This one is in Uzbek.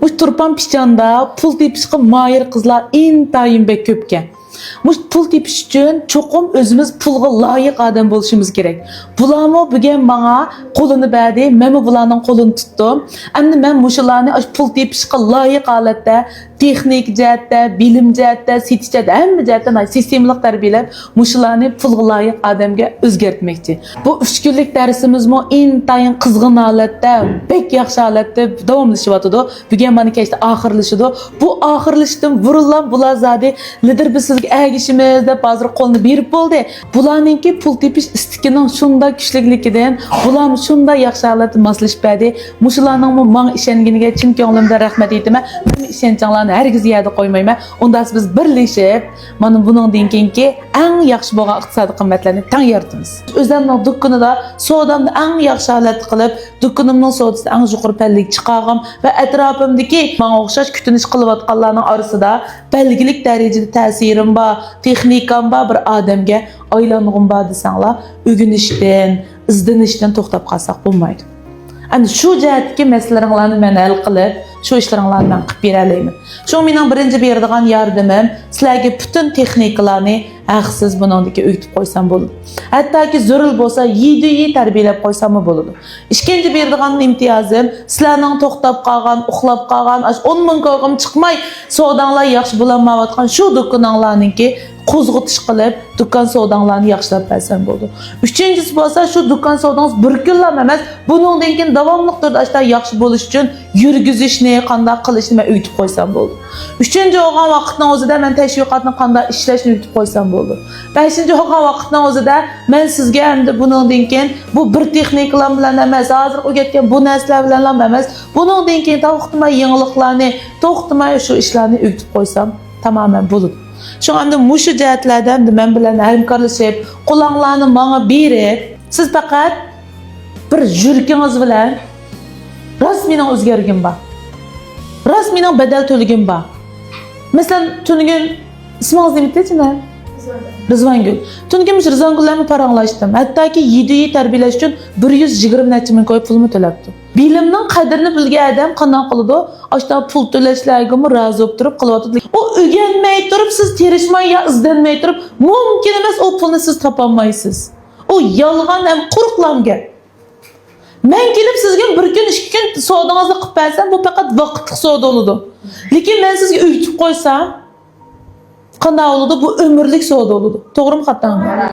Bu turpan pichanda pul tepishga moyil qizlar intayin bek ko'pkan. Muş pul tepish uchun cho'qim o'zimiz pulga loyiq odam bo'lishimiz kerak. Bularni bugun menga qo'lini berdi, men bularning qo'lini tutdim. Endi men mushularni pul tepishga loyiq holatda, texnik jihatda, bilim jihatda, setish jihatda, hamma jihatdan sistemalik tarbiyalab, mushularni pulga loyiq odamga o'zgartmoqchi. Bu 3 kunlik darsimizmi intayin qizg'in holatda, bek yaxshi holatda davomlashyapti. Bugun meni kechda oxirlashidi. Bu oxirlashdan burunlan bular zodi lider biz sizga agishimiz deb hozir qo'lni berib bo'ldi. Bularningki pul tepish istikining shunda kuchligligidan, bular shunda yaxshi holatda moslashib berdi. Mushularning menga ishonginiga chin ko'nglimdan rahmat aytaman. Men ishonchinglarni hargiz yerda qo'ymayman. Unda biz birlashib, mana buningdan keyingi eng yaxshi bo'lgan iqtisodiy qimmatlarni tang yaratamiz. O'zimning do'konida savdomni eng yaxshi holatda qilib, do'konimning savdosida eng yuqori pallik chiqarg'im va atrofimdagi menga o'xshash kutinish qilayotganlarning orasida belgilik darajada ta'sirim bor, texnikam bor bir odamga aylanig'im bor desanglar, o'rganishdan, izlanishdan to'xtab qolsak bo'lmaydi. Endi shu jihatdagi masalalaringlarni men hal qilib, shu ishlaringlarni men qilib bera olaman. Shu mening birinchi beradigan yordamim, sizlarga butun texnikalarni haqsiz buningdagi o'rgatib qo'ysam bo'ladi. Hattoki zarur bo'lsa, yedi tarbiyalab qo'ysam bo'ladi. Ikkinchi beradigan imtiyozim, sizlarning to'xtab qolgan, uxlab qolgan, 10 ming ko'rg'im chiqmay, savdonglar yaxshi bo'lmayotgan shu do'konlarningki qo'zg'atish qilib, do'kon savdonglarni yaxshilab bersam bo'ldi. Uchinchisi bo'lsa, shu do'kon savdongiz bir kunlab emas, buningdan keyin davomli turda yaxshi bo'lish uchun yurgizishni, qanday qilishni men o'rgatib qo'ysam bo'ldi. Uchinchi olgan vaqtning o'zida men tashviqotni qanday ishlashni o'rgatib qo'ysam bo'ldi. Beshinchi olgan vaqtning o'zida men sizga endi buningdan keyin bu bir texnikalar bilan emas, hozir o'rgatgan bu narsalar bilan emas, buningdan keyin to'xtamay yangiliklarni, to'xtamay shu ishlarni o'rgatib qo'ysam tamamen bo'ladi. Şu anda muşu jihatlardan men bilan hamkorlashib, qo'linglarni menga berib, siz faqat bir yurgingiz bilan rasmining o'zgargin bor. Rasmining badal to'lagin bor. Masalan, tunugin ismingiz nima? Rizvangul. Tunugin Rizvangullarni paranglashdim. Hattoki 7 tarbiyalash uchun 120 necha ming qo'yib pulni to'labdi. Bilimning qadrini bilgan odam qanday qiladi? Ashta pul to'lashlarga rozi bo'lib turib qilyapti. U o'rganmay turib, siz terishmay yo izlanmay turib, mumkin emas o pulni siz topolmaysiz. U yolg'on ham quruqlamga. Men kelib sizga bir kun, 2 kun savdongizni qilib bersam, bu faqat vaqtlik savdo bo'ladi. Lekin men sizga o'yitib qo'ysam, qanday bo'ladi? Bu umrlik savdo bo'ladi. To'g'rimi, xatomi?